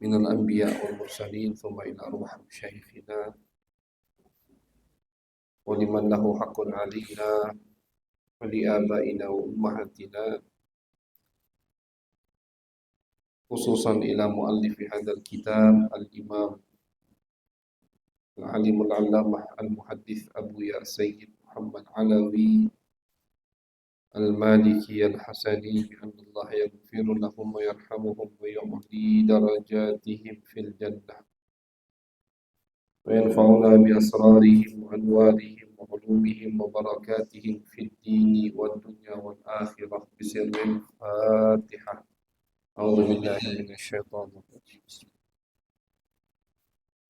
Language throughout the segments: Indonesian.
من الأنبياء والمرسلين ثم إلى أرواح مشايخنا ولمن له حق علينا ولآبائنا وأمهاتنا، خصوصا إلى مؤلف هذا الكتاب الإمام العليم العلامة المحدث أبويا سيد محمد علوي المالكي الحسني، بأن الله يغفر لهم ويرحمهم ويعلي درجاتهم في الجنة وينفعنا بأسرارهم وأنوارهم وعلومهم وبركاتهم في الدين والدنيا والآخرة بسر الفاتحة. أعوذ بالله من الشيطان الرجيم.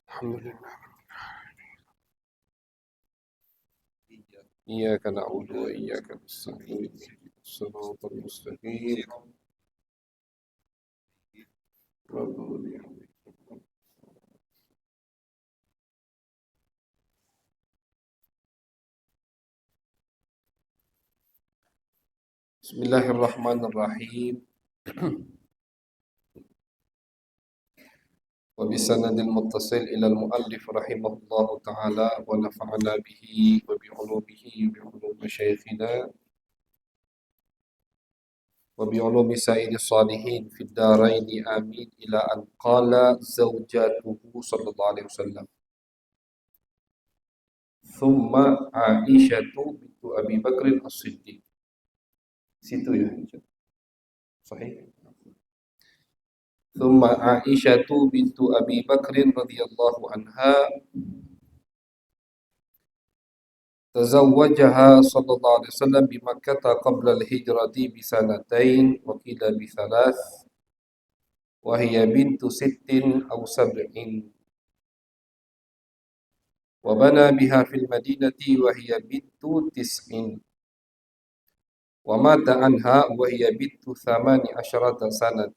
الحمد لله. إياك نعبد وإياك نستعين، الصراط المستقيم. بسم الله الرحمن الرحيم. وبسند المتصل إلى المؤلف رحمه الله تعالى ونفعنا به وبعلومه بعلوم مشايخنا وبعلوم سائر الصالحين في الدارين آمين، إلى أن قال زوجاته صلى الله عليه وسلم: ثم عائشة بنت أبي بكر الصديق. Situ ya, sahih. ثم عائشة بنت أبي بكر رضي الله عنها تزوجها صلى الله عليه وسلم بمكة قبل الهجرة بسنتين وقيل بثلاث، وهي بنت 6 أو 7، وبنى بها في المدينة وهي بنت 9، ومات عنها وهي بنت 18 سنة،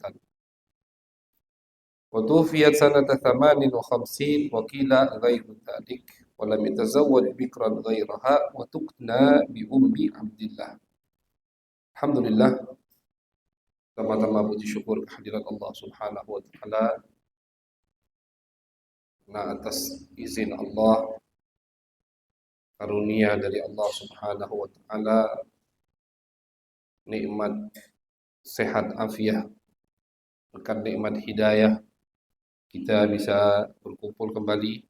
وتوفيت سنة 58 وقيل غير ذلك، ولم يتزوج بكرا غيرها، وتكنى بأم عبد الله. Alhamdulillah, pertama-tama puji syukur kehadirat Allah Subhanahu wa taala. Nah, atas izin Allah, karunia dari Allah Subhanahu wa taala, nikmat sehat afiah, berkat nikmat hidayah, kita bisa berkumpul kembali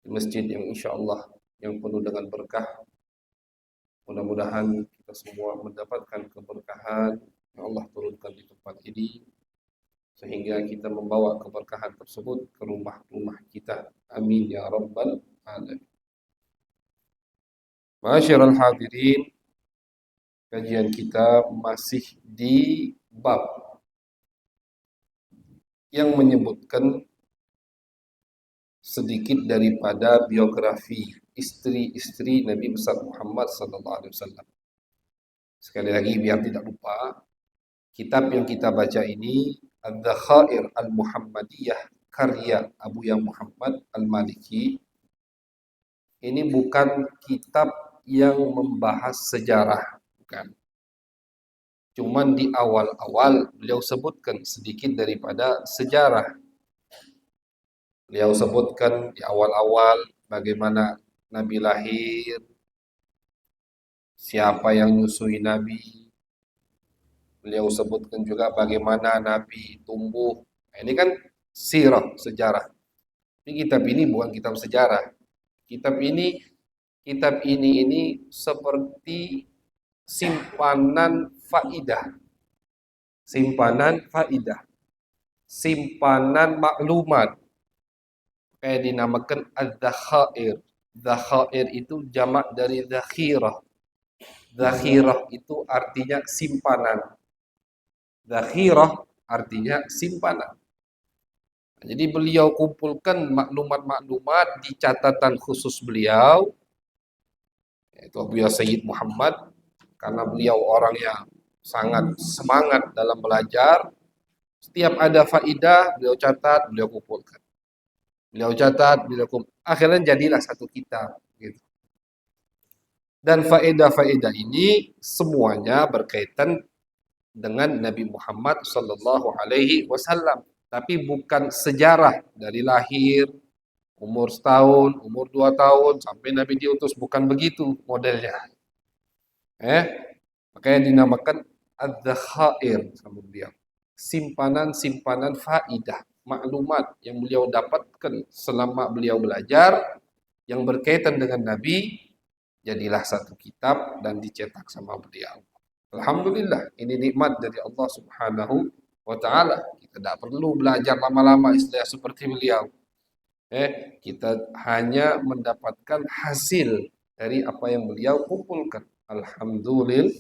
di masjid yang insyaallah yang penuh dengan berkah. Mudah-mudahan kita semua mendapatkan keberkahan yang Allah turunkan di tempat ini, sehingga kita membawa keberkahan tersebut ke rumah-rumah kita. Amin ya rabbal alamin. Ma'asyiral hadirin, kajian kita masih di bab yang menyebutkan sedikit daripada biografi istri-istri Nabi besar Muhammad sallallahu alaihi wasallam. Sekali lagi biar tidak lupa, kitab yang kita baca ini Adz-Dzakhair Al-Muhammadiyah karya Abuya Muhammad Al-Maliki. Ini bukan kitab yang membahas sejarah, bukan. Cuman di awal-awal beliau sebutkan sedikit daripada sejarah. Beliau sebutkan di awal-awal bagaimana Nabi lahir, siapa yang menyusui Nabi. Beliau sebutkan juga bagaimana Nabi tumbuh. Ini kan sirah, sejarah. Ini kitab ini bukan kitab sejarah. Kitab ini seperti simpanan faidah. Simpanan faidah. Simpanan maklumat. Kayak dinamakan Adz-Dzakhair. Dzakhair itu jamak dari dzakhirah. Dzakhirah itu artinya simpanan. Dzakhirah artinya simpanan. Jadi beliau kumpulkan maklumat-maklumat di catatan khusus beliau, yaitu Abuya Sayyid Muhammad, karena beliau orang yang sangat semangat dalam belajar. Setiap ada faidah, beliau catat, beliau kumpulkan. Beliau catat, beliau kumpulkan. Akhirnya jadilah satu kitab. Gitu. Dan faedah-faedah ini semuanya berkaitan dengan Nabi Muhammad sallallahu alaihi wasallam. tapi bukan sejarah dari lahir, umur setahun, umur 2 tahun, sampai Nabi diutus. Bukan begitu modelnya. Makanya dinamakan ad-dhakhair sama beliau. Simpanan-simpanan faidah, maklumat yang beliau dapatkan selama beliau belajar yang berkaitan dengan Nabi, jadilah satu kitab dan dicetak sama beliau. Alhamdulillah, ini nikmat dari Allah Subhanahu wa taala. Kita tidak perlu belajar lama-lama istilah seperti beliau. Kita hanya mendapatkan hasil dari apa yang beliau kumpulkan. Alhamdulillah.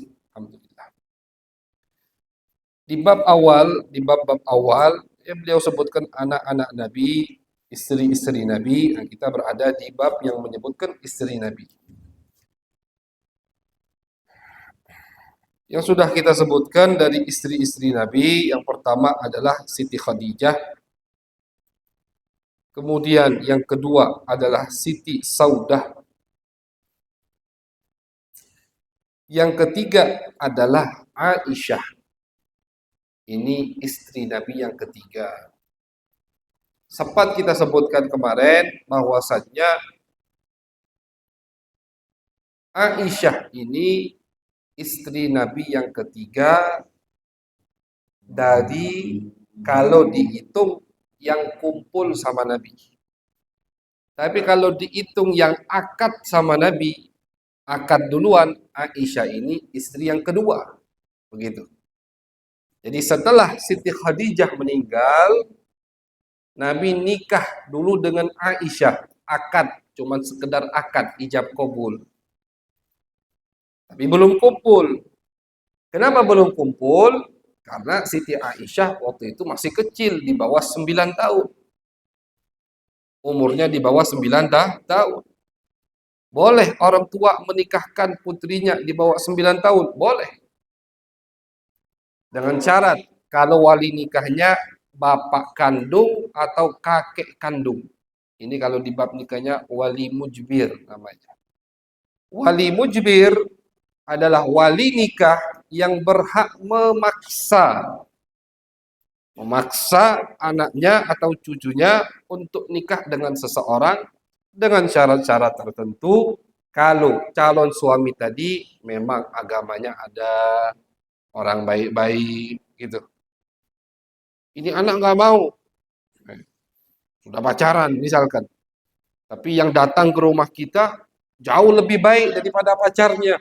Di bab bab awal, beliau sebutkan anak-anak Nabi, istri-istri Nabi. Dan kita berada di bab yang menyebutkan istri Nabi. Yang sudah kita sebutkan dari istri-istri Nabi, yang pertama adalah Siti Khadijah. Kemudian yang kedua adalah Siti Saudah. Yang ketiga adalah Aisyah. Ini istri Nabi yang ketiga. Sempat kita sebutkan kemarin bahwasannya Aisyah ini istri Nabi yang ketiga dari, kalau dihitung yang kumpul sama Nabi. Tapi kalau dihitung yang akad sama Nabi, akad duluan, Aisyah ini istri yang kedua. Begitu. Jadi setelah Siti Khadijah meninggal, Nabi nikah dulu dengan Aisyah. Akad, cuman sekedar akad, ijab kabul. Tapi belum kumpul. Kenapa belum kumpul? Karena Siti Aisyah waktu itu masih kecil, di bawah 9 tahun. Umurnya di bawah 9 tahun. Boleh orang tua menikahkan putrinya di bawah 9 tahun? Boleh. Dengan syarat, kalau wali nikahnya bapak kandung atau kakek kandung. Ini kalau di bab nikahnya wali mujbir namanya. Wali mujbir adalah wali nikah yang berhak memaksa anaknya atau cucunya untuk nikah dengan seseorang dengan syarat-syarat tertentu. Kalau calon suami tadi memang agamanya ada, orang baik-baik gitu. Ini anak nggak mau, sudah pacaran misalkan, tapi yang datang ke rumah kita jauh lebih baik daripada pacarnya,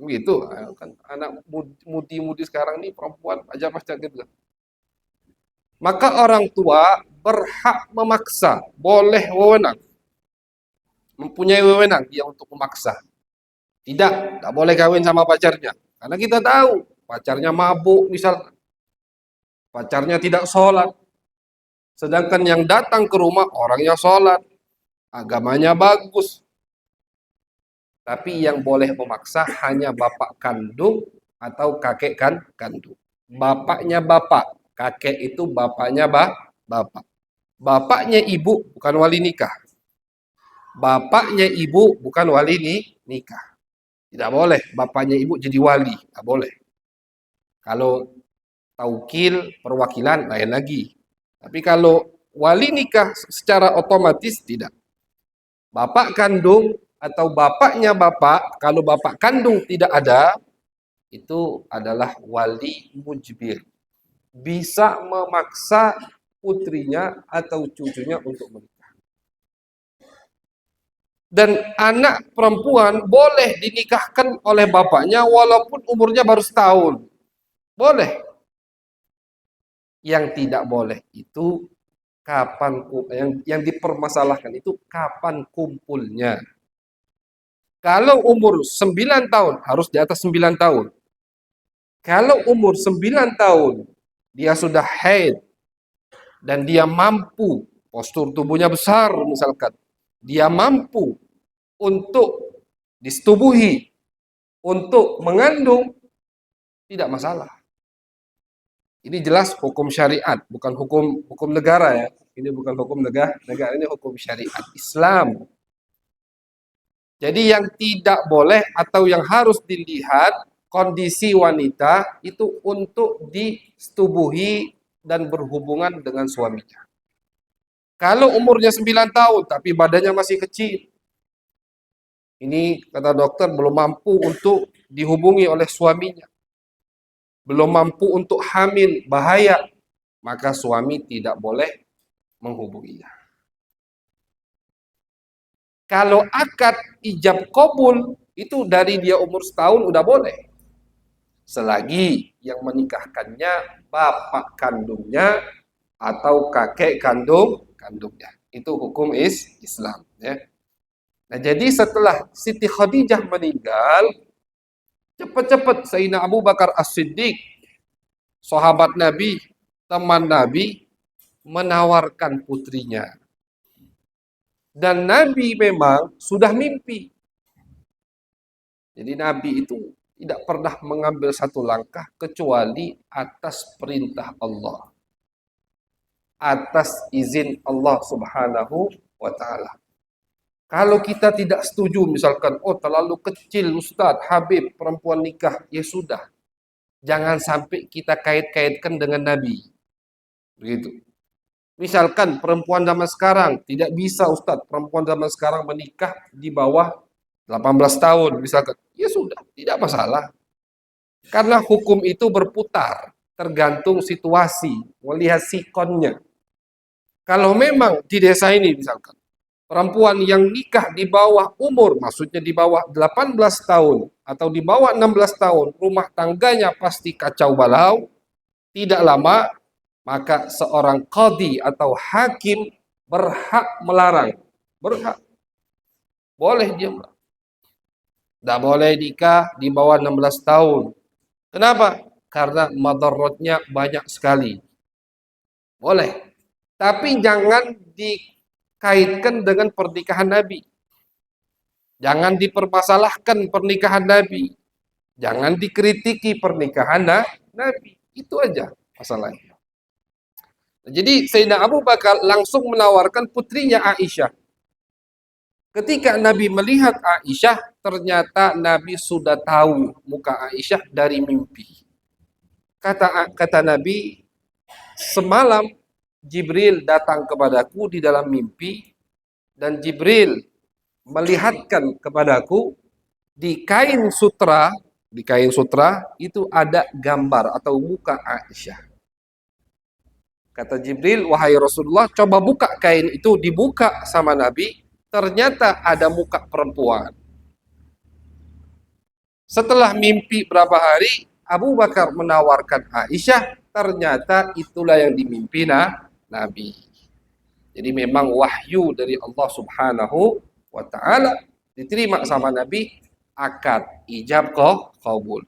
gitu kan. Anak mudi-mudi sekarang ini perempuan aja pacar gitu. Maka orang tua berhak memaksa, boleh wewenang, mempunyai wewenang dia untuk memaksa. Tidak boleh kawin sama pacarnya, karena kita tahu pacarnya mabuk misalkan, pacarnya tidak sholat, sedangkan yang datang ke rumah orangnya sholat, agamanya bagus. Tapi yang boleh memaksa hanya bapak kandung atau kakek kandung. Bapaknya bapak, kakek itu bapaknya bapak. Bapaknya ibu bukan wali nikah. Bapaknya ibu bukan wali nikah. Tidak boleh bapaknya ibu jadi wali, tidak boleh. Kalau taukil, perwakilan, lain lagi. Tapi kalau wali nikah secara otomatis tidak. Bapak kandung atau bapaknya bapak, kalau bapak kandung tidak ada, itu adalah wali mujbir. Bisa memaksa putrinya atau cucunya untuk menikah. Dan anak perempuan boleh dinikahkan oleh bapaknya walaupun umurnya baru setahun. Boleh. Yang tidak boleh itu kapan, yang dipermasalahkan itu kapan kumpulnya. Kalau umur 9 tahun harus di atas 9 tahun. Kalau umur 9 tahun dia sudah haid dan dia mampu, postur tubuhnya besar misalkan, dia mampu untuk disetubuhi, untuk mengandung, tidak masalah. Ini jelas hukum syariat, bukan hukum negara ya. Ini bukan hukum negara, ini hukum syariat Islam. Jadi yang tidak boleh atau yang harus dilihat kondisi wanita itu untuk disetubuhi dan berhubungan dengan suaminya. Kalau umurnya 9 tahun tapi badannya masih kecil, ini kata dokter belum mampu untuk dihubungi oleh suaminya, belum mampu untuk hamil, bahaya, maka suami tidak boleh menghubunginya. Kalau akad ijab kabul itu dari dia umur setahun udah boleh. Selagi yang menikahkannya bapak kandungnya atau kakek kandungnya. Itu hukum Islam ya. Nah, jadi setelah Siti Khadijah meninggal, cepat-cepat Sayyidina Abu Bakar As-Siddiq, sahabat Nabi, teman Nabi, menawarkan putrinya. Dan Nabi memang sudah mimpi. Jadi Nabi itu tidak pernah mengambil satu langkah kecuali atas perintah Allah, atas izin Allah Subhanahu wa Ta'ala. Kalau kita tidak setuju, misalkan, oh terlalu kecil Ustadz, Habib, perempuan nikah, ya sudah. Jangan sampai kita kait-kaitkan dengan Nabi. Begitu. Misalkan perempuan zaman sekarang, tidak bisa Ustadz, perempuan zaman sekarang menikah di bawah 18 tahun, misalkan. Ya sudah, tidak masalah. Karena hukum itu berputar, tergantung situasi, melihat sikonnya. Kalau memang di desa ini misalkan, perempuan yang nikah di bawah umur, maksudnya di bawah 18 tahun atau di bawah 16 tahun, rumah tangganya pasti kacau balau, tidak lama, maka seorang qadhi atau hakim berhak melarang. Berhak. Boleh dia melarang. Tidak boleh nikah di bawah 16 tahun. Kenapa? Karena madaratnya banyak sekali. Boleh. Tapi jangan dikaitkan dengan pernikahan Nabi. Jangan dipermasalahkan pernikahan Nabi. Jangan dikritiki pernikahan Nabi. Itu aja masalahnya. Jadi Sayyidina Abu Bakar langsung menawarkan putrinya Aisyah. Ketika Nabi melihat Aisyah, ternyata Nabi sudah tahu muka Aisyah dari mimpi. Kata Nabi, semalam Jibril datang kepadaku di dalam mimpi dan Jibril melihatkan kepadaku di kain sutra itu ada gambar atau muka Aisyah. Kata Jibril, wahai Rasulullah, coba buka kain itu, dibuka sama Nabi, ternyata ada muka perempuan. Setelah mimpi berapa hari, Abu Bakar menawarkan Aisyah, ternyata itulah yang dimimpi Nabi. Jadi memang wahyu dari Allah Subhanahu wa Ta'ala diterima sama Nabi, akad ijab qabul.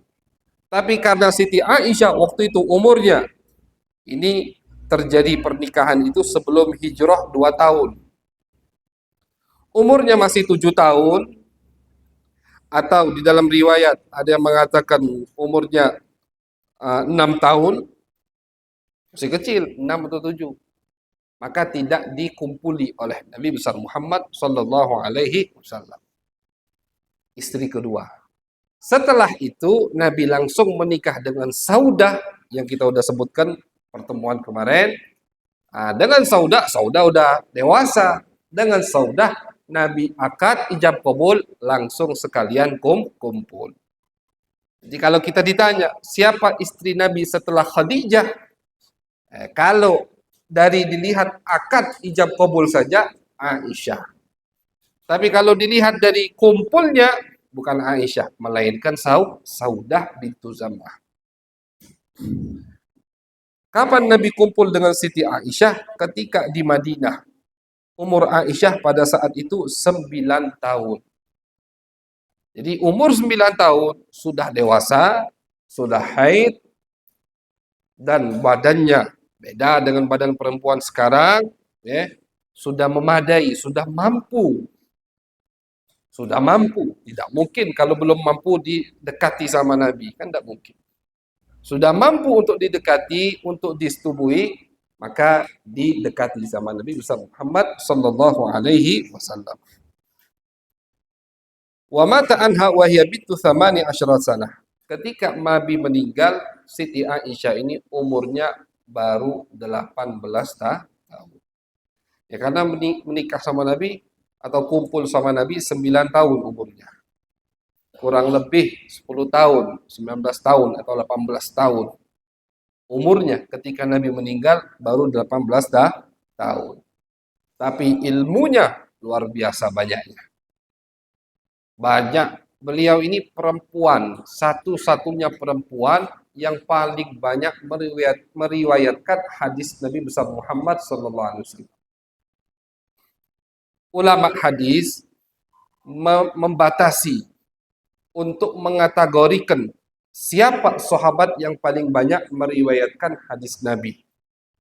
Tapi karena Siti Aisyah waktu itu umurnya, ini terjadi pernikahan itu sebelum hijrah 2 tahun. Umurnya masih 7 tahun, atau di dalam riwayat ada yang mengatakan umurnya 6 tahun, masih kecil, 6 atau 7. Maka tidak dikumpuli oleh Nabi besar Muhammad sallallahu alaihi wasallam. Istri kedua. Setelah itu Nabi langsung menikah dengan Saudah yang kita udah sebutkan pertemuan kemarin. Dengan Saudah udah dewasa. Dengan Saudah Nabi akad ijab kabul langsung sekalian kumpul. Jadi kalau kita ditanya siapa istri Nabi setelah Khadijah, kalau dari dilihat akad ijab kabul saja Aisyah. Tapi kalau dilihat dari kumpulnya bukan Aisyah, melainkan Saudah bintu Zam'ah. Kapan Nabi kumpul dengan Siti Aisyah? Ketika di Madinah. Umur Aisyah pada saat itu 9 tahun. Jadi umur 9 tahun sudah dewasa, sudah haid, dan badannya beda dengan badan perempuan sekarang, ya, sudah memadai, sudah mampu. Sudah mampu. Tidak mungkin kalau belum mampu didekati sama Nabi, kan tidak mungkin. Sudah mampu untuk didekati, untuk disetubui, maka didekati sama Nabi besar Muhammad sallallahu alaihi wasallam. Wa mata anha wa hiya bintu 18 sanah. Ketika Nabi meninggal, Siti Aisyah ini umurnya baru 18 tahun. Ya karena menikah sama Nabi atau kumpul sama Nabi 9 tahun umurnya. Kurang lebih 10 tahun, 19 tahun atau 18 tahun. Umurnya ketika Nabi meninggal baru 18 tahun. Tapi ilmunya luar biasa banyaknya. Banyak. Beliau ini perempuan, satu-satunya perempuan yang paling banyak meriwayatkan hadis Nabi besar Muhammad SAW. Ulama hadis membatasi untuk mengategorikan siapa sahabat yang paling banyak meriwayatkan hadis Nabi.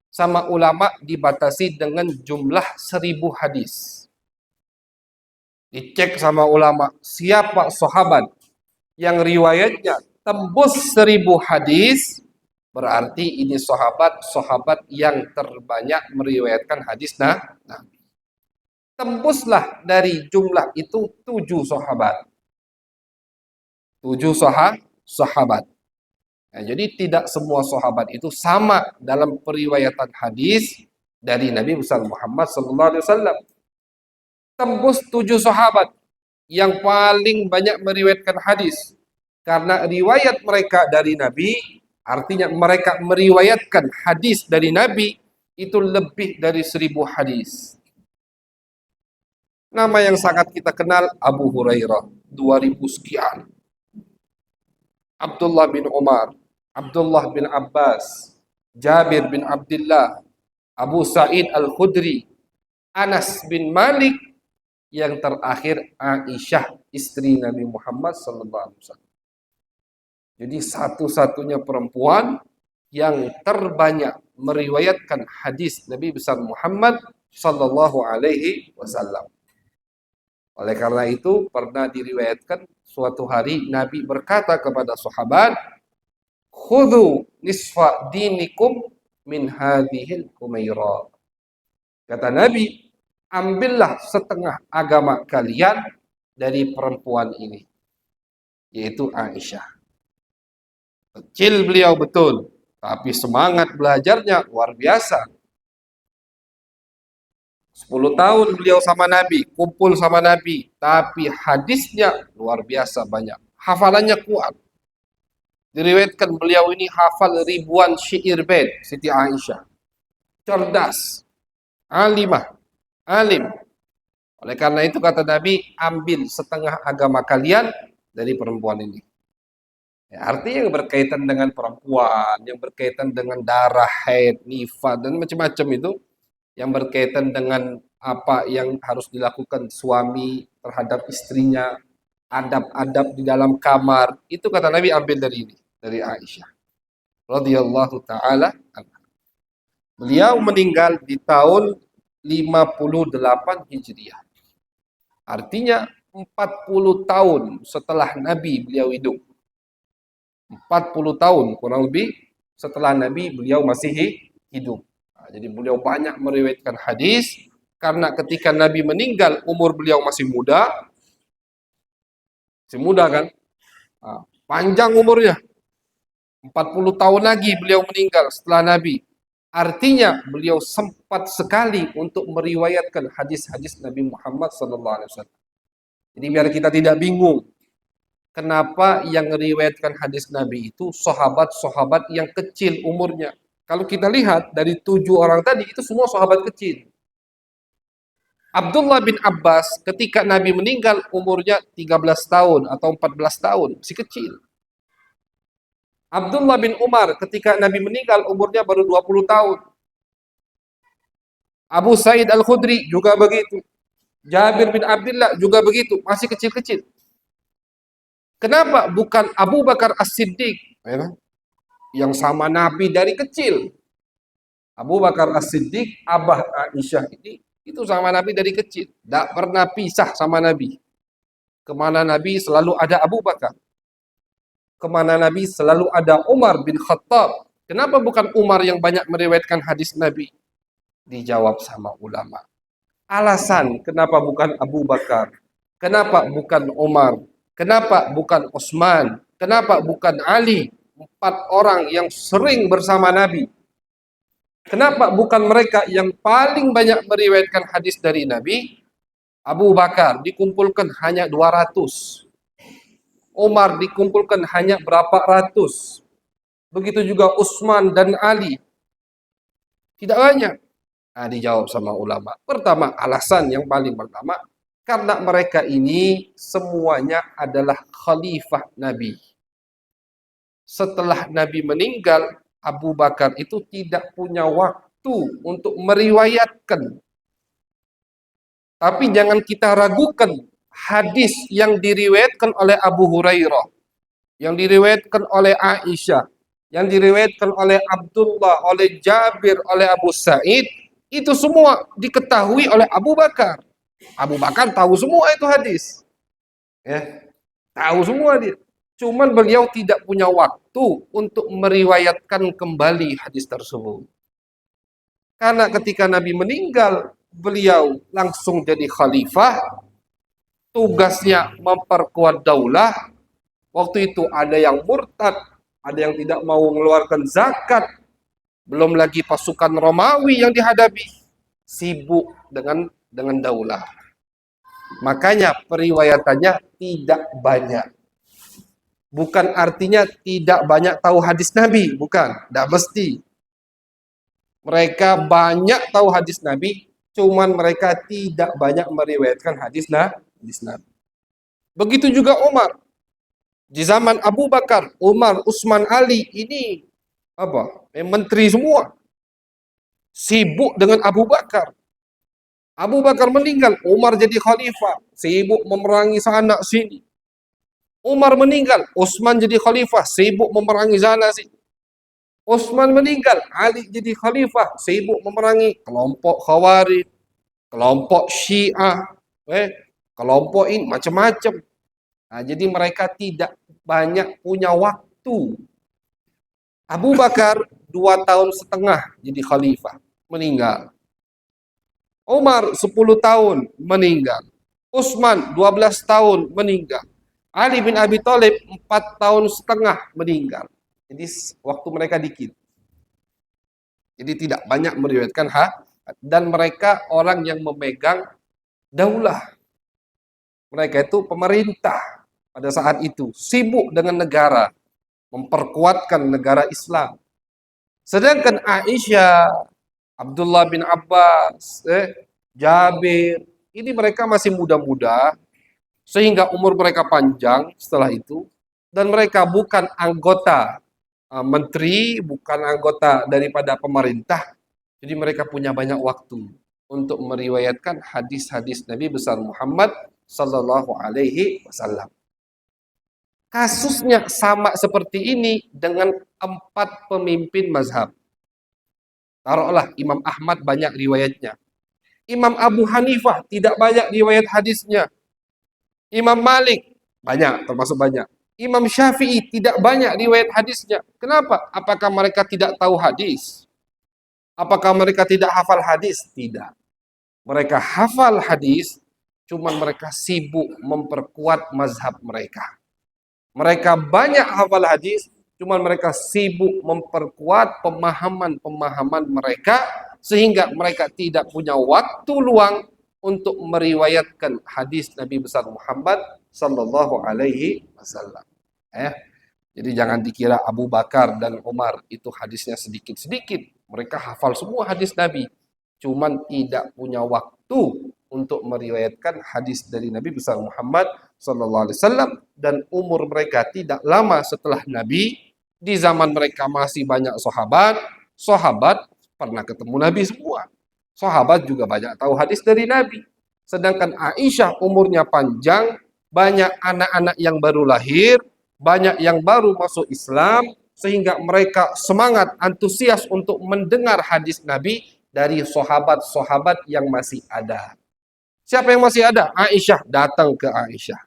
Sama ulama dibatasi dengan jumlah 1000 hadis. Dicek sama ulama, siapa sahabat yang riwayatnya tembus 1000 hadis, berarti ini sahabat yang terbanyak meriwayatkan hadis Nabi. Tembuslah dari jumlah itu 7 sahabat. 7 sahabat. Nah, jadi tidak semua sahabat itu sama dalam periwayatan hadis dari Nabi besar Muhammad SAW. Tembus 7 sahabat yang paling banyak meriwayatkan hadis. Karena riwayat mereka dari Nabi, artinya mereka meriwayatkan hadis dari Nabi itu lebih dari 1000 hadis. Nama yang sangat kita kenal Abu Hurairah, 2000 sekian. Abdullah bin Umar, Abdullah bin Abbas, Jabir bin Abdullah, Abu Sa'id Al-Khudri, Anas bin Malik, yang terakhir Aisyah, istri Nabi Muhammad SAW. Jadi satu-satunya perempuan yang terbanyak meriwayatkan hadis Nabi besar Muhammad Sallallahu Alaihi Wasallam. Oleh karena itu pernah diriwayatkan suatu hari Nabi berkata kepada sahabat, "Khudhu nisfa dinikum min hadhil humaira." Kata Nabi, ambillah setengah agama kalian dari perempuan ini, yaitu Aisyah. Kecil beliau betul, tapi semangat belajarnya luar biasa. 10 tahun beliau sama Nabi, kumpul sama Nabi, tapi hadisnya luar biasa banyak. Hafalannya kuat. Diriwayatkan beliau ini hafal ribuan syair bait Siti Aisyah. Cerdas, alimah, alim. Oleh karena itu kata Nabi, ambil setengah agama kalian dari perempuan ini. Ya, artinya yang berkaitan dengan perempuan, yang berkaitan dengan darah, haid, nifas, dan macam-macam itu, yang berkaitan dengan apa yang harus dilakukan suami terhadap istrinya, adab-adab di dalam kamar, itu kata Nabi ambil dari ini, dari Aisyah radhiyallahu taala anha. Beliau meninggal di tahun 58 Hijriah. Artinya 40 tahun setelah Nabi beliau hidup. 40 tahun kurang lebih setelah Nabi beliau masih hidup. Nah, jadi beliau banyak meriwayatkan hadis karena ketika Nabi meninggal umur beliau masih muda. Masih muda kan? Nah, panjang umurnya. 40 tahun lagi beliau meninggal setelah Nabi. Artinya beliau sempat sekali untuk meriwayatkan hadis-hadis Nabi Muhammad SAW. Jadi biar kita tidak bingung. Kenapa yang meriwayatkan hadis Nabi itu sahabat-sahabat yang kecil umurnya. Kalau kita lihat dari 7 orang tadi itu semua sahabat kecil. Abdullah bin Abbas ketika Nabi meninggal umurnya 13 tahun atau 14 tahun, masih kecil. Abdullah bin Umar ketika Nabi meninggal umurnya baru 20 tahun. Abu Sa'id Al-Khudri juga begitu. Jabir bin Abdullah juga begitu, masih kecil-kecil. Kenapa bukan Abu Bakar As-Siddiq yang sama Nabi dari kecil? Abu Bakar As-Siddiq, abah Aisyah ini, itu sama Nabi dari kecil. Tidak pernah pisah sama Nabi. Kemana Nabi selalu ada Abu Bakar. Kemana Nabi selalu ada Umar bin Khattab. Kenapa bukan Umar yang banyak meriwayatkan hadis Nabi? Dijawab sama ulama. Alasan kenapa bukan Abu Bakar? Kenapa bukan Umar? Kenapa bukan Utsman? Kenapa bukan Ali? 4 orang yang sering bersama Nabi. Kenapa bukan mereka yang paling banyak meriwayatkan hadis dari Nabi? Abu Bakar dikumpulkan hanya 200. Umar dikumpulkan hanya berapa ratus. Begitu juga Utsman dan Ali. Tidak banyak. Nah, dijawab sama ulama. Pertama, alasan yang paling pertama, karena mereka ini semuanya adalah khalifah Nabi. Setelah Nabi meninggal, Abu Bakar itu tidak punya waktu untuk meriwayatkan. Tapi jangan kita ragukan hadis yang diriwayatkan oleh Abu Hurairah, yang diriwayatkan oleh Aisyah, yang diriwayatkan oleh Abdullah, oleh Jabir, oleh Abu Sa'id, itu semua diketahui oleh Abu Bakar. Abu Bakar tahu semua itu hadis. Ya, tahu semua dia. Cuman beliau tidak punya waktu untuk meriwayatkan kembali hadis tersebut. Karena ketika Nabi meninggal, beliau langsung jadi khalifah, tugasnya memperkuat daulah. Waktu itu ada yang murtad, ada yang tidak mau mengeluarkan zakat, belum lagi pasukan Romawi yang dihadapi, sibuk dengan daulah. Makanya periwayatannya tidak banyak. Bukan artinya tidak banyak tahu hadis Nabi, bukan, tidak mesti. Mereka banyak tahu hadis Nabi, cuman mereka tidak banyak meriwayatkan hadis Nabi. Begitu juga Umar. Di zaman Abu Bakar, Umar, Utsman, Ali, ini apa? Menteri semua. Sibuk dengan Abu Bakar. Abu Bakar meninggal, Umar jadi khalifah, sibuk memerangi sana sini. Umar meninggal, Utsman jadi khalifah, sibuk memerangi sana sini. Utsman meninggal, Ali jadi khalifah, sibuk memerangi kelompok Khawarij, kelompok Syiah, kelompok ini macam-macam. Nah, jadi mereka tidak banyak punya waktu. Abu Bakar 2 tahun setengah jadi khalifah, meninggal. Umar 10 tahun meninggal. Utsman 12 tahun meninggal. Ali bin Abi Thalib 4 tahun setengah meninggal. Jadi waktu mereka dikit. Jadi tidak banyak meriwayatkan dan mereka orang yang memegang daulah. Mereka itu pemerintah pada saat itu, sibuk dengan negara, memperkuatkan negara Islam. Sedangkan Aisyah, Abdullah bin Abbas, Jabir, ini mereka masih muda-muda, sehingga umur mereka panjang setelah itu, dan mereka bukan anggota menteri, bukan anggota daripada pemerintah, jadi mereka punya banyak waktu untuk meriwayatkan hadis-hadis Nabi besar Muhammad Sallallahu Alaihi Wasallam. Kasusnya sama seperti ini dengan 4 pemimpin mazhab. Taruhlah Imam Ahmad banyak riwayatnya. Imam Abu Hanifah tidak banyak riwayat hadisnya. Imam Malik banyak, termasuk banyak. Imam Syafi'i tidak banyak riwayat hadisnya. Kenapa? Apakah mereka tidak tahu hadis? Apakah mereka tidak hafal hadis? Tidak. Mereka hafal hadis, cuman mereka sibuk memperkuat mazhab mereka. Mereka banyak hafal hadis, cuman mereka sibuk memperkuat pemahaman-pemahaman mereka, sehingga mereka tidak punya waktu luang untuk meriwayatkan hadis Nabi besar Muhammad Sallallahu Alaihi Wasallam. Jadi jangan dikira Abu Bakar dan Umar itu hadisnya sedikit-sedikit. Mereka hafal semua hadis Nabi, cuman tidak punya waktu untuk meriwayatkan hadis dari Nabi besar Muhammad Sallallahu Alaihi Wasallam, dan umur mereka tidak lama setelah Nabi. Di zaman mereka masih banyak sahabat pernah ketemu Nabi semua. Sahabat juga banyak tahu hadis dari Nabi. Sedangkan Aisyah umurnya panjang, banyak anak-anak yang baru lahir, banyak yang baru masuk Islam, sehingga mereka semangat, antusias untuk mendengar hadis Nabi dari sahabat-sahabat yang masih ada. Siapa yang masih ada? Aisyah, datang ke Aisyah.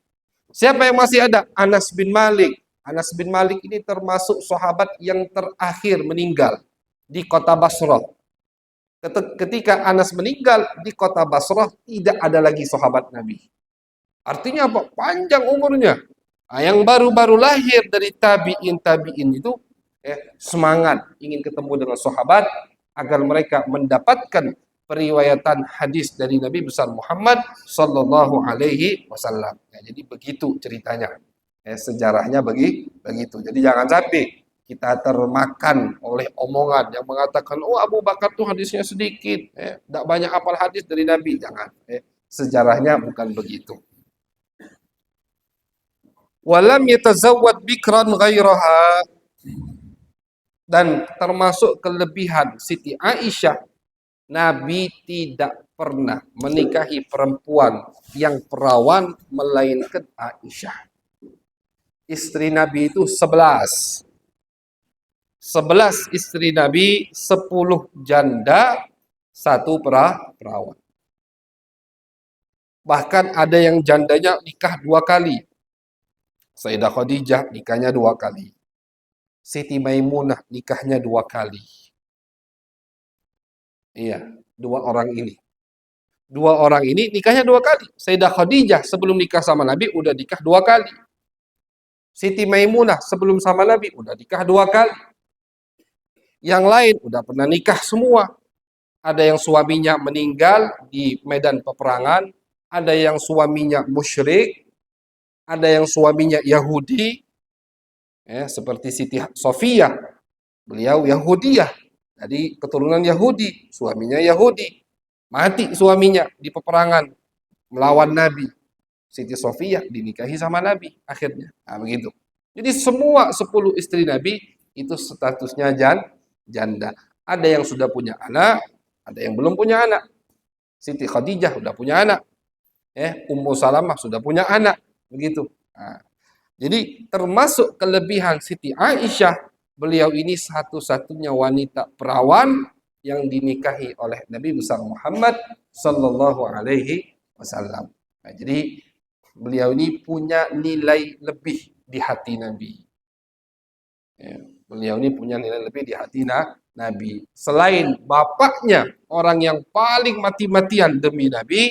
Siapa yang masih ada? Anas bin Malik. Anas bin Malik ini termasuk sahabat yang terakhir meninggal di kota Basrah. Ketika Anas meninggal di kota Basrah, tidak ada lagi sahabat Nabi. Artinya apa? Panjang umurnya. Nah, yang baru-baru lahir dari tabi'in itu semangat ingin ketemu dengan sahabat, agar mereka mendapatkan periwayatan hadis dari Nabi besar Muhammad sallallahu alaihi wasallam. Ya, jadi begitu ceritanya. Sejarahnya begitu. Jadi jangan sampai kita termakan oleh omongan yang mengatakan, oh Abu Bakar tuh hadisnya sedikit, tidak banyak hafal hadis dari Nabi. Jangan. Sejarahnya bukan begitu. Walam yatazawwad bikran ghairaha, dan termasuk kelebihan Siti Aisyah, Nabi tidak pernah menikahi perempuan yang perawan melainkan Aisyah. Istri Nabi itu 11. 11 istri Nabi, 10 janda, 1 perawan. Bahkan ada yang jandanya nikah 2 kali. Sayyidah Khadijah nikahnya 2 kali. Siti Maimunah nikahnya 2 kali. Iya, 2 orang ini. 2 orang ini nikahnya 2 kali. Sayyidah Khadijah sebelum nikah sama Nabi udah nikah 2 kali. Siti Maimunah sebelum sama Nabi udah nikah 2 kali. Yang lain udah pernah nikah semua. Ada yang suaminya meninggal di medan peperangan, ada yang suaminya musyrik, ada yang suaminya Yahudi, seperti Siti Sofiyah, beliau Yahudiyah, jadi keturunan Yahudi, suaminya Yahudi, mati suaminya di peperangan melawan Nabi. Siti Sofiyah dinikahi sama Nabi akhirnya. Nah, begitu. Jadi semua 10 istri Nabi itu statusnya janda. Ada yang sudah punya anak, ada yang belum punya anak. Siti Khadijah sudah punya anak. Ummu Salamah sudah punya anak. Begitu. Nah, jadi termasuk kelebihan Siti Aisyah, beliau ini satu-satunya wanita perawan yang dinikahi oleh Nabi besar Muhammad sallallahu alaihi wasallam. Nah, jadi beliau ini punya nilai lebih di hati Nabi. Beliau ini punya nilai lebih di hati Nabi. Selain bapaknya, orang yang paling mati-matian demi Nabi,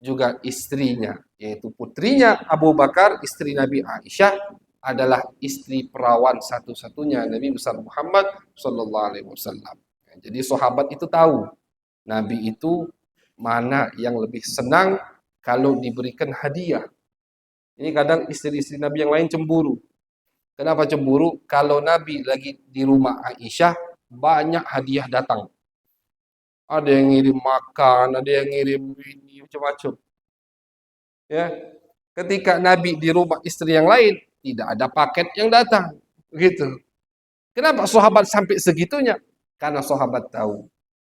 juga istrinya, yaitu putrinya Abu Bakar, istri Nabi Aisyah, adalah istri perawan satu-satunya Nabi besar Muhammad sallallahu alaihi wasallam. Jadi sahabat itu tahu Nabi itu mana yang lebih senang kalau diberikan hadiah. Ini kadang istri-istri Nabi yang lain cemburu. Kenapa cemburu? Kalau Nabi lagi di rumah Aisyah, banyak hadiah datang. Ada yang ngirim makan, ada yang ngirim ini, macam-macam. Ya, ketika Nabi di rumah istri yang lain, tidak ada paket yang datang. Begitu. Kenapa sahabat sampai segitunya? Karena sahabat tahu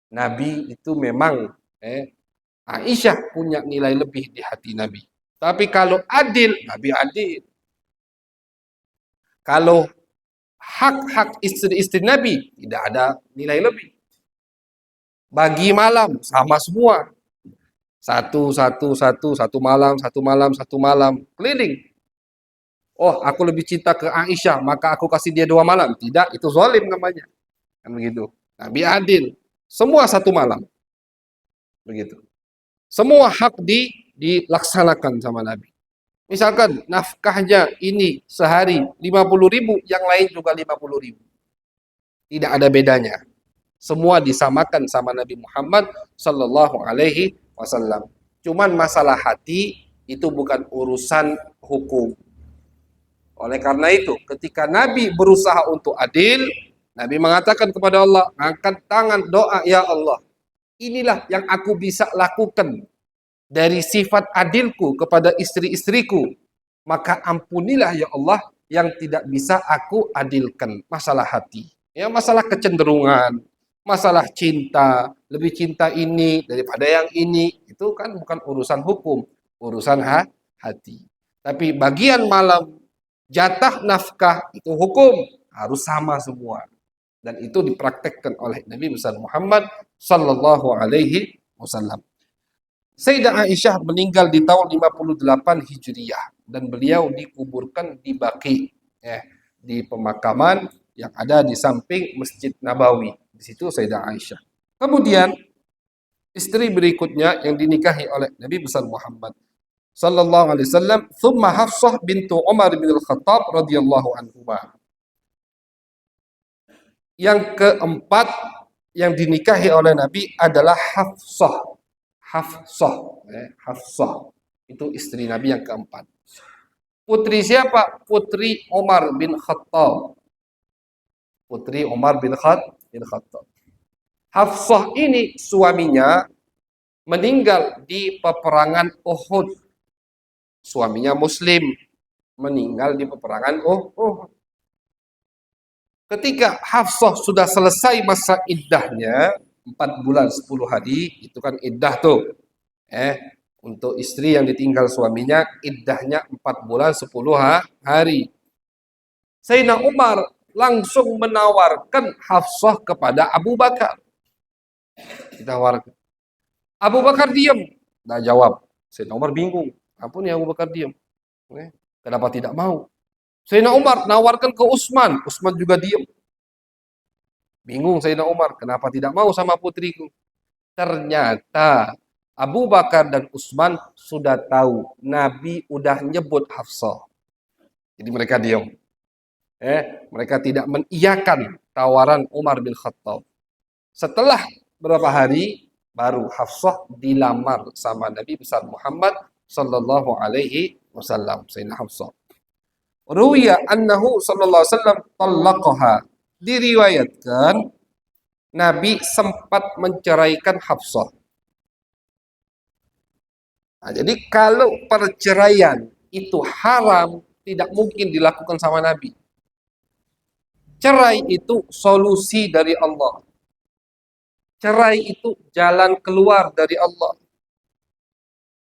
Nabi itu memang Aisyah punya nilai lebih di hati Nabi. Tapi kalau adil, Nabi adil. Kalau hak-hak istri-istri Nabi, tidak ada nilai lebih. Bagi malam, sama semua. Satu malam, keliling. Oh, aku lebih cinta ke Aisyah, maka aku kasih dia 2 malam. Tidak, itu zalim namanya. Kan begitu. Nabi adil. Semua 1 malam. Begitu. Semua hak dilaksanakan sama Nabi. Misalkan nafkahnya ini sehari 50.000, yang lain juga 50.000. Tidak ada bedanya. Semua disamakan sama Nabi Muhammad sallallahu alaihi wasallam. Cuman masalah hati itu bukan urusan hukum. Oleh karena itu, ketika Nabi berusaha untuk adil, Nabi mengatakan kepada Allah, angkat tangan doa, ya Allah, inilah yang aku bisa lakukan dari sifat adilku kepada istri-istriku, maka ampunilah ya Allah yang tidak bisa aku adilkan. Masalah hati, ya, masalah kecenderungan, masalah cinta, lebih cinta ini daripada yang ini, itu kan bukan urusan hukum, urusan hati. Tapi bagian malam, jatah nafkah, itu hukum, harus sama semua. Dan itu dipraktekkan oleh Nabi besar Muhammad sallallahu alaihi wasallam. Sayyidah Aisyah meninggal di tahun 58 Hijriyah dan beliau dikuburkan di Baqi, di pemakaman yang ada di samping Masjid Nabawi. Di situ Sayyidah Aisyah. Kemudian istri berikutnya yang dinikahi oleh Nabi besar Muhammad sallallahu alaihi wasallam, thumma Hafsah bintu Umar bin Al-Khattab radhiyallahu anhuma. Yang keempat yang dinikahi oleh Nabi adalah Hafsah. Hafsah, Hafsah. Itu istri Nabi yang keempat. Putri siapa? Putri Umar bin Khattab. Putri Umar bin Khattab. Hafsah ini suaminya meninggal di peperangan Uhud. Suaminya Muslim, meninggal di peperangan Uhud. Ketika Hafsah sudah selesai masa iddahnya, 4 bulan 10 hari, itu kan iddah tuh. Untuk istri yang ditinggal suaminya, iddahnya 4 bulan 10 hari. Sayyidina Umar langsung menawarkan Hafsah kepada Abu Bakar. Ditawarkan. Abu Bakar diam, nggak jawab. Sayyidina Umar bingung. Ampun ya Abu Bakar diam. Kenapa tidak mau? Sayyidina Umar nawarkan ke Utsman. Utsman juga diam. Bingung Sayyidina Umar, kenapa tidak mau sama putriku? Ternyata Abu Bakar dan Utsman sudah tahu Nabi udah nyebut Hafsah. Jadi mereka diam. Mereka tidak mengiyakan tawaran Umar bin Khattab. Setelah berapa hari baru Hafsah dilamar sama Nabi besar Muhammad sallallahu alaihi wasallam, Sayyidina Hafsah. Ruwiya annahu sallallahu alaihi wasallam talaqaha. Diriwayatkan Nabi sempat menceraikan Hafsah. Nah, jadi kalau perceraian itu haram, tidak mungkin dilakukan sama Nabi. Cerai itu solusi dari Allah. Cerai itu jalan keluar dari Allah.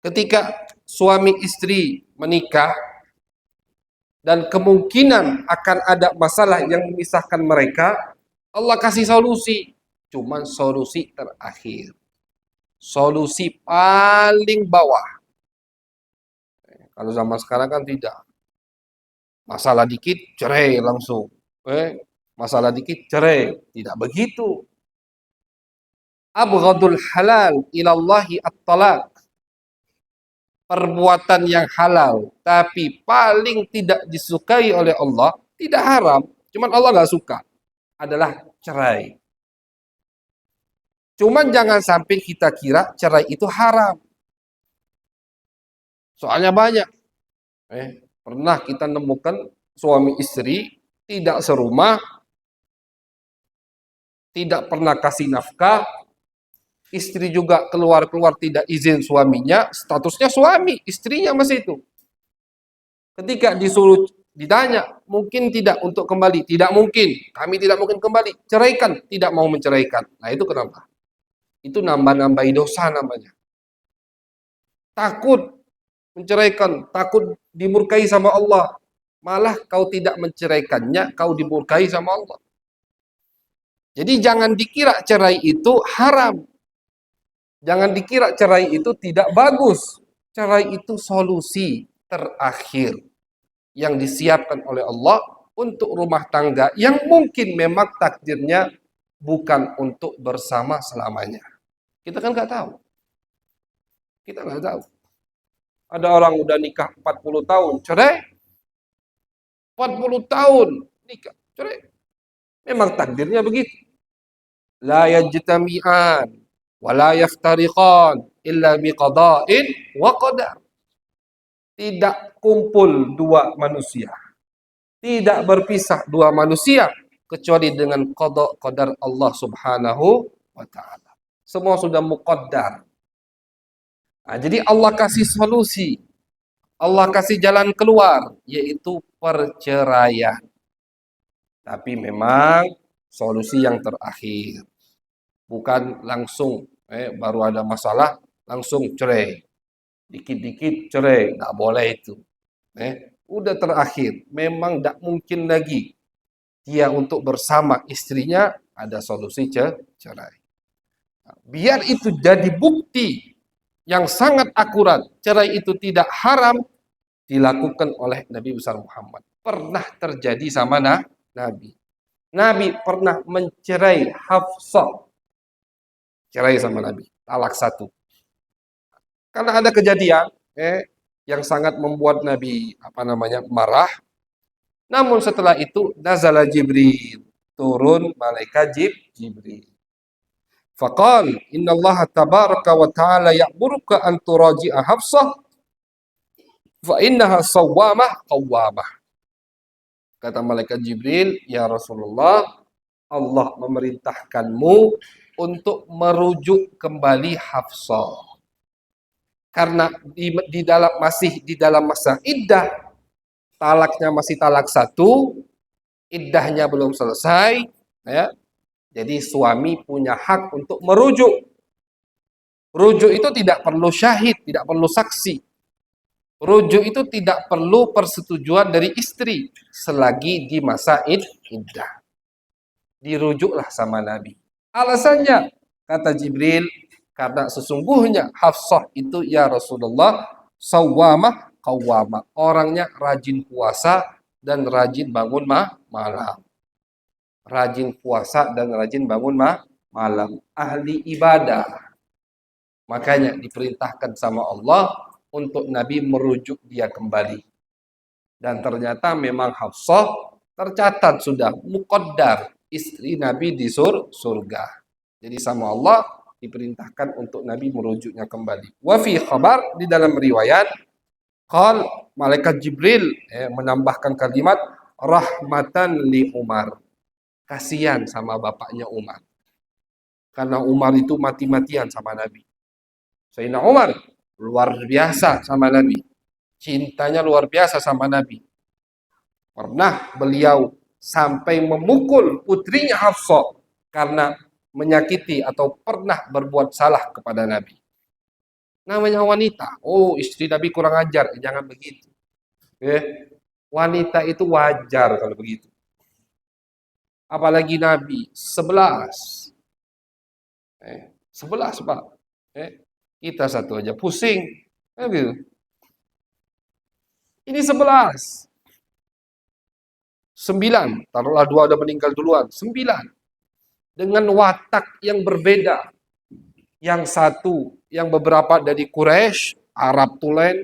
Ketika suami istri menikah dan kemungkinan akan ada masalah yang memisahkan mereka, Allah kasih solusi. Cuman solusi terakhir. Solusi paling bawah. Kalau zaman sekarang kan tidak. Masalah dikit, cerai langsung. Masalah dikit, cerai. Tidak begitu. Abghadul halal ilallahi at-talaq. Perbuatan yang halal, tapi paling tidak disukai oleh Allah, tidak haram, cuman Allah nggak suka, adalah cerai. Cuman jangan sampai kita kira cerai itu haram. Soalnya banyak. Pernah kita nemukan suami istri tidak serumah, tidak pernah kasih nafkah, istri juga keluar-keluar tidak izin suaminya, statusnya suami, istrinya masih itu. Ketika disuruh ditanya, mungkin tidak untuk kembali, tidak mungkin, kami tidak mungkin kembali, ceraikan, tidak mau menceraikan. Nah itu kenapa? Itu nambah-nambahi dosa namanya. Takut menceraikan, takut dimurkai sama Allah. Malah kau tidak menceraikannya, kau dimurkai sama Allah. Jadi jangan dikira cerai itu haram. Jangan dikira cerai itu tidak bagus. Cerai itu solusi terakhir yang disiapkan oleh Allah untuk rumah tangga yang mungkin memang takdirnya bukan untuk bersama selamanya. Kita kan nggak tahu. Kita nggak tahu. Ada orang udah nikah 40 tahun, cerai. 40 tahun nikah, cerai. Memang takdirnya begitu. La yajtami'an wa la yaftariqan illa biqada'in wa qadar. Tidak kumpul dua manusia. Tidak berpisah dua manusia kecuali dengan qada qadar Allah Subhanahu wa taala. Semua sudah muqaddar. Nah, jadi Allah kasih solusi. Allah kasih jalan keluar, yaitu perceraian. Tapi memang solusi yang terakhir. Bukan langsung baru ada masalah langsung cerai. Dikit-dikit cerai, nggak boleh itu. Udah terakhir, memang tidak mungkin lagi dia untuk bersama istrinya, ada solusi cerai. Biar itu jadi bukti yang sangat akurat, cerai itu tidak haram, dilakukan oleh Nabi besar Muhammad. Pernah terjadi sama Nabi. Nabi pernah mencerai Hafsah. Cerai sama Nabi, talak satu. Karena ada kejadian yang sangat membuat Nabi marah. Namun setelah itu nazala Jibril, turun malaikat Jibril. Faqal inna Allah tabaraka wa ta'ala ya'muruka an turaji'a Hafsah fa innaha sawwamah qawwamah. Kata malaikat Jibril, ya Rasulullah, Allah memerintahkanmu untuk merujuk kembali Hafsah. Karena masih di dalam masa iddah, talaknya masih talak satu, iddahnya belum selesai, ya. Jadi suami punya hak untuk merujuk. Rujuk itu tidak perlu syahid, tidak perlu saksi. Rujuk itu tidak perlu persetujuan dari istri selagi di masa iddah. Dirujuklah sama Nabi. Alasannya, kata Jibril, karena sesungguhnya Hafsah itu ya Rasulullah sawwamah qawwamah. Orangnya rajin puasa dan rajin bangun malam. Rajin puasa dan rajin bangun malam. Ahli ibadah. Makanya diperintahkan sama Allah untuk Nabi merujuk dia kembali. Dan ternyata memang Hafsah tercatat sudah muqaddar istri Nabi di surga. Jadi sama Allah diperintahkan untuk Nabi merujuknya kembali. Wa fi khabar, di dalam riwayat, qal malaikat Jibril menambahkan kalimat rahmatan li Umar. Kasihan sama bapaknya Umar. Karena Umar itu mati-matian sama Nabi. Sayyidina Umar luar biasa sama Nabi. Cintanya luar biasa sama Nabi. Pernah beliau sampai memukul putrinya Hafsah karena menyakiti atau pernah berbuat salah kepada Nabi. Namanya wanita. Oh, istri Nabi kurang ajar. Jangan begitu. Wanita itu wajar kalau begitu. Apalagi Nabi 11. 11, Pak. Kita satu aja pusing. Gitu. Ini 11. 9. Taruhlah 2 udah meninggal duluan. 9. Dengan watak yang berbeda. Yang satu, yang beberapa dari Quraisy, Arab Tulen.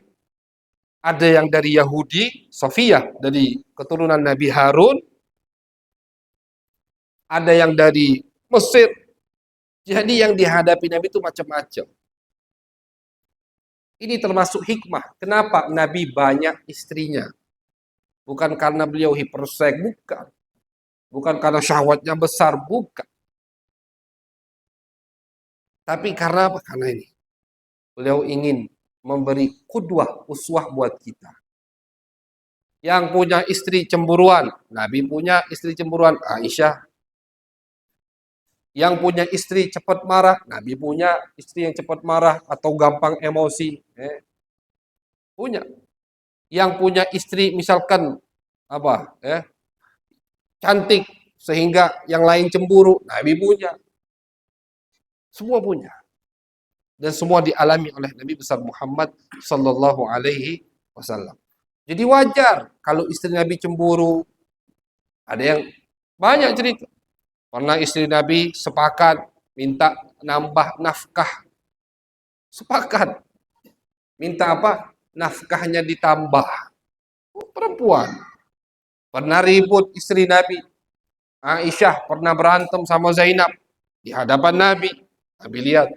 Ada yang dari Yahudi, Sofia, dari keturunan Nabi Harun. Ada yang dari Mesir. Jadi yang dihadapi Nabi itu macam-macam. Ini termasuk hikmah. Kenapa Nabi banyak istrinya? Bukan karena beliau hiperseks, bukan. Bukan karena syahwatnya besar, bukan. Tapi karena apa? Karena ini. Beliau ingin memberi qudwah, uswah buat kita. Yang punya istri cemburuan, Nabi punya istri cemburuan, Aisyah. Yang punya istri cepat marah, Nabi punya istri yang cepat marah atau gampang emosi. Punya. Yang punya istri misalkan apa? Cantik sehingga yang lain cemburu, Nabi punya. Semua punya. Dan semua dialami oleh Nabi besar Muhammad sallallahu alaihi wasallam. Jadi wajar kalau istri Nabi cemburu. Ada yang banyak cerita. Pernah istri Nabi sepakat minta nambah nafkah. Sepakat. Minta apa? Nafkahnya ditambah. Perempuan. Pernah ribut istri Nabi. Aisyah pernah berantem sama Zainab. Di hadapan Nabi. Nabi lihat.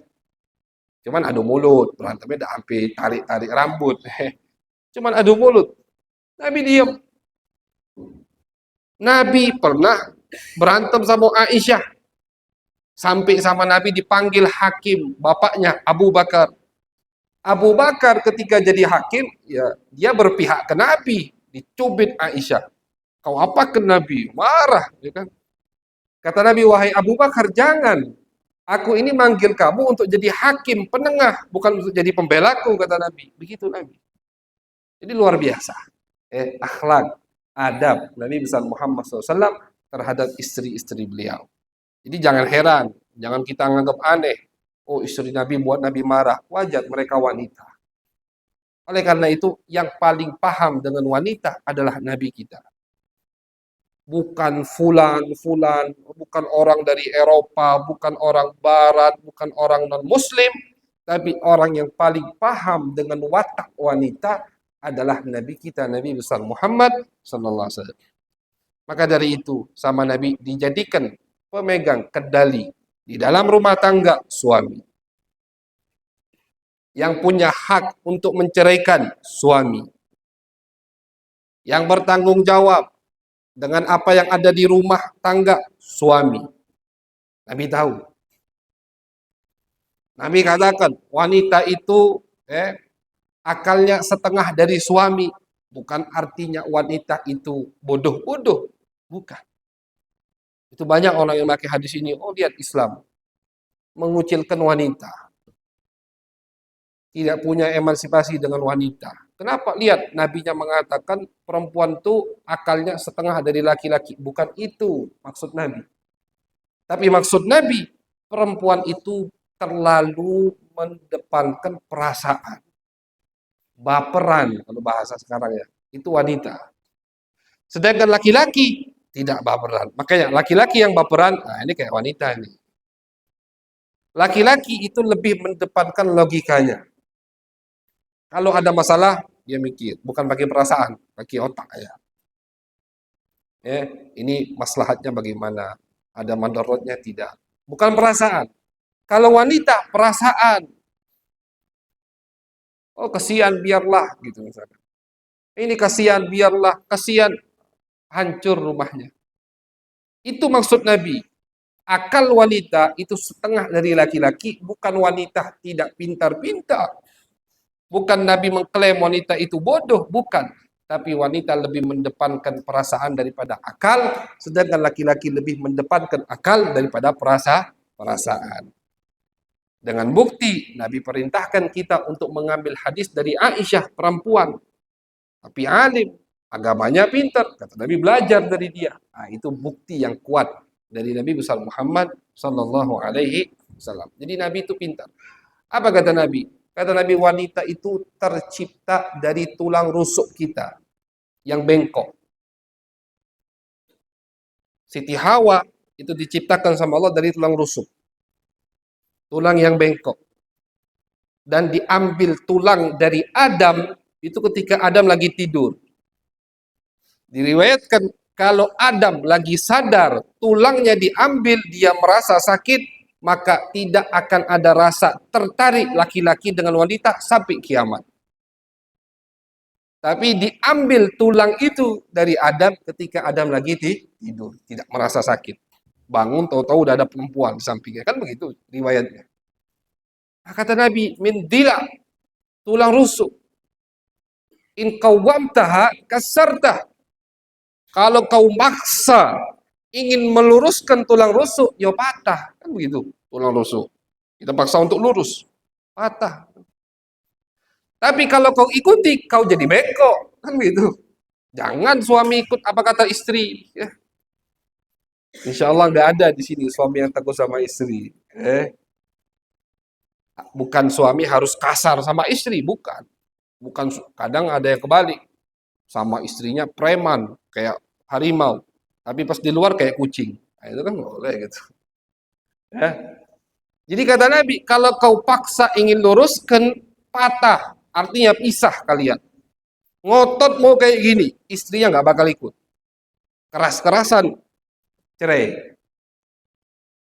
Cuman adu mulut. Berantemnya udah hampir tarik-tarik rambut. Cuman adu mulut. Nabi diam. Nabi pernah berantem sama Aisyah. Sampai sama Nabi dipanggil hakim, bapaknya Abu Bakar. Abu Bakar ketika jadi hakim, ya dia berpihak ke Nabi, dicubit Aisyah. Kau apa ke Nabi? Marah, ya kan? Kata Nabi, wahai Abu Bakar, jangan. Aku ini manggil kamu untuk jadi hakim, penengah, bukan untuk jadi pembelaku, kata Nabi. Begitu Nabi. Jadi luar biasa. Akhlak, adab Nabi besar Muhammad SAW terhadap istri-istri beliau. Jadi jangan heran, jangan kita anggap aneh. Oh, istri Nabi buat Nabi marah. Wajar, mereka wanita. Oleh karena itu, yang paling paham dengan wanita adalah Nabi kita. Bukan fulan, bukan orang dari Eropa, bukan orang Barat, bukan orang non-Muslim, tapi orang yang paling paham dengan watak wanita adalah Nabi kita, Nabi besar Muhammad sallallahu alaihi wasallam. Maka dari itu sama Nabi dijadikan pemegang kendali Di dalam rumah tangga, suami. Yang punya hak untuk menceraikan, suami. Yang bertanggung jawab dengan apa yang ada di rumah tangga, suami. Nabi tahu. Nabi katakan, wanita itu akalnya setengah dari suami. Bukan artinya wanita itu bodoh-bodoh. Bukan. Itu banyak orang yang pakai hadis ini. Oh, lihat Islam mengucilkan wanita. Tidak punya emansipasi dengan wanita. Kenapa? Lihat, nabinya mengatakan perempuan itu akalnya setengah dari laki-laki. Bukan itu maksud Nabi. Tapi maksud Nabi, perempuan itu terlalu mendepankan perasaan. Baperan, kalau bahasa sekarang ya. Itu wanita. Sedangkan laki-laki tidak baperan. Makanya laki-laki yang baperan, nah ini kayak wanita ini. Laki-laki itu lebih mendepankan logikanya. Kalau ada masalah, dia mikir. Bukan pakai perasaan, pakai otak ya. Ini maslahatnya bagaimana? Ada mandorotnya tidak. Bukan perasaan. Kalau wanita, perasaan. Oh, kasihan biarlah gitu misalnya. Ini kasihan biarlah, kasihan hancur rumahnya. Itu maksud Nabi. Akal wanita itu setengah dari laki-laki, bukan wanita tidak pintar-pintar. Bukan Nabi mengklaim wanita itu bodoh, bukan. Tapi wanita lebih mendepankan perasaan daripada akal, sedangkan laki-laki lebih mendepankan akal daripada perasaan. Dengan bukti, Nabi perintahkan kita untuk mengambil hadis dari Aisyah, perempuan. Tapi alim, agamanya pintar. Kata Nabi, belajar dari dia. Nah, itu bukti yang kuat dari Nabi besar Muhammad Sallallahu Alaihi Wasallam. Jadi Nabi itu pintar. Apa kata Nabi? Kata Nabi, wanita itu tercipta dari tulang rusuk kita yang bengkok. Siti Hawa itu diciptakan sama Allah dari tulang rusuk. Tulang yang bengkok. Dan diambil tulang dari Adam itu ketika Adam lagi tidur. Diriwayatkan kalau Adam lagi sadar, tulangnya diambil, dia merasa sakit, maka tidak akan ada rasa tertarik laki-laki dengan wanita sampai kiamat. Tapi diambil tulang itu dari Adam ketika Adam lagi tidur, tidak merasa sakit. Bangun tahu-tahu udah ada perempuan di sampingnya. Kan begitu riwayatnya. Nah, kata Nabi, min dila, tulang rusuk. In qawwamtaha kasartah. Kalau kau maksa ingin meluruskan tulang rusuk, ya patah. Kan begitu, tulang rusuk. Kita paksa untuk lurus, patah. Tapi kalau kau ikuti, kau jadi bengkok. Kan begitu. Jangan suami ikut apa kata istri. Ya. Insya Allah nggak ada di sini suami yang takut sama istri. Bukan suami harus kasar sama istri, bukan. Bukan, kadang ada yang kebalik. Sama istrinya preman, kayak harimau. Tapi pas di luar kayak kucing. Nah, itu kan nggak boleh gitu. Ya. Jadi kata Nabi, kalau kau paksa ingin luruskan, patah. Artinya pisah kalian. Ngotot mau kayak gini, istrinya nggak bakal ikut. Keras-kerasan, cerai.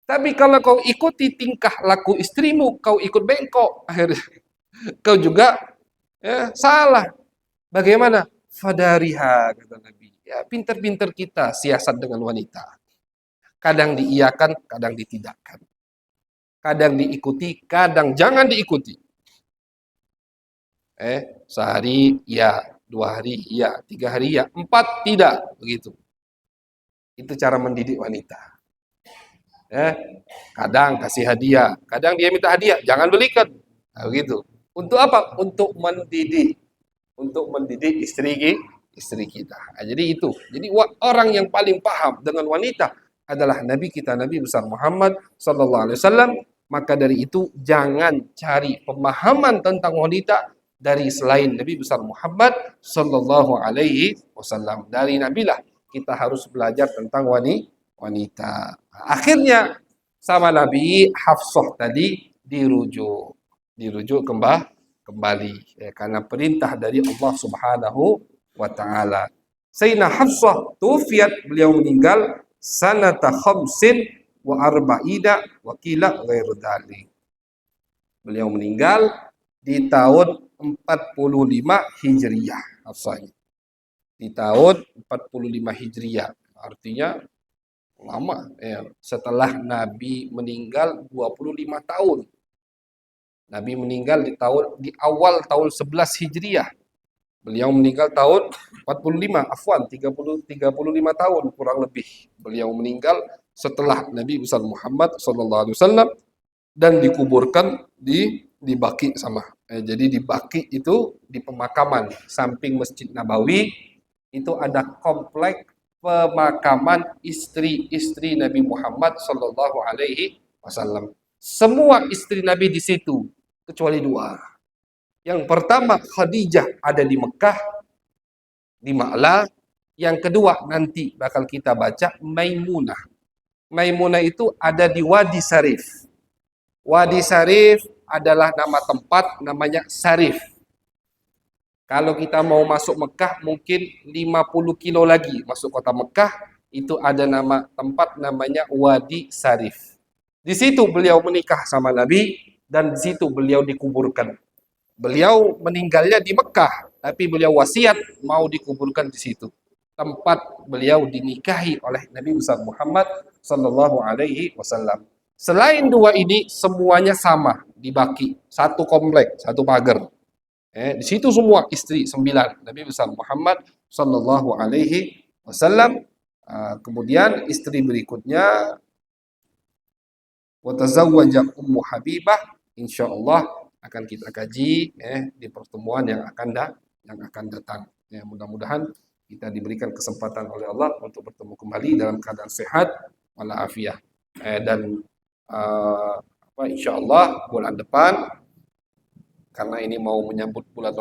Tapi kalau kau ikuti tingkah laku istrimu, kau ikut bengkok. Akhirnya kau juga salah. Bagaimana? Fadariha, kata Nabi. Ya, pintar-pintar kita siasat dengan wanita. Kadang diiyakan, kadang ditidakkan. Kadang diikuti, kadang jangan diikuti. Sehari ya, 2 hari ya, 3 hari ya, 4 tidak, begitu. Itu cara mendidik wanita. Kadang kasih hadiah, kadang dia minta hadiah, jangan belikan. Nah, begitu. Untuk apa? Untuk mendidik istri kita. Nah, jadi itu. Jadi orang yang paling paham dengan wanita adalah Nabi kita, Nabi besar Muhammad sallallahu alaihi wasallam. Maka dari itu jangan cari pemahaman tentang wanita dari selain Nabi besar Muhammad sallallahu alaihi wasallam. Dari Nabilah kita harus belajar tentang wanita. Akhirnya sama Nabi Hafsah tadi dirujuk kembali karena perintah dari Allah Subhanahu wa taala. Sayyidina Hafsah tufiat, beliau meninggal sanata khamsin wa arba'ina wa qila ghairu dzalik. Beliau meninggal di tahun 45 Hijriah. Afsanya. Di tahun 45 Hijriah. Artinya lama ya. Setelah Nabi meninggal 25 tahun. Nabi meninggal di awal tahun 11 Hijriah. Beliau meninggal tahun 45, afwan 35 tahun kurang lebih. Beliau meninggal setelah Nabi besar Muhammad sallallahu alaihi wasallam dan dikuburkan di Baqi sama. Jadi di Baqi itu di pemakaman samping Masjid Nabawi itu ada komplek pemakaman istri-istri Nabi Muhammad sallallahu alaihi wasallam. Semua istri Nabi di situ kecuali dua. Yang pertama Khadijah ada di Mekah, di Ma'la. Yang kedua nanti bakal kita baca Maimunah. Maimunah itu ada di Wadi Sarif. Wadi Sarif adalah nama tempat, namanya Sarif. Kalau kita mau masuk Mekah mungkin 50 kilo lagi masuk kota Mekah, itu ada nama tempat namanya Wadi Sarif. Di situ beliau menikah sama Nabi dan di situ beliau dikuburkan. Beliau meninggalnya di Mekah, tapi beliau wasiat mau dikuburkan di situ. Tempat beliau dinikahi oleh Nabi besar Muhammad sallallahu alaihi wasallam. Selain dua ini semuanya sama di Baqi, satu komplek, satu pagar. Di situ semua istri 9 Nabi besar Muhammad sallallahu alaihi wasallam. Kemudian istri berikutnya wa tazawwaja Ummu Habibah, insyaallah akan kita kaji di pertemuan yang akan datang. Ya, mudah-mudahan kita diberikan kesempatan oleh Allah untuk bertemu kembali dalam keadaan sehat walafiat. Dan insyaallah bulan depan karena ini mau menyambut bulan Ramadan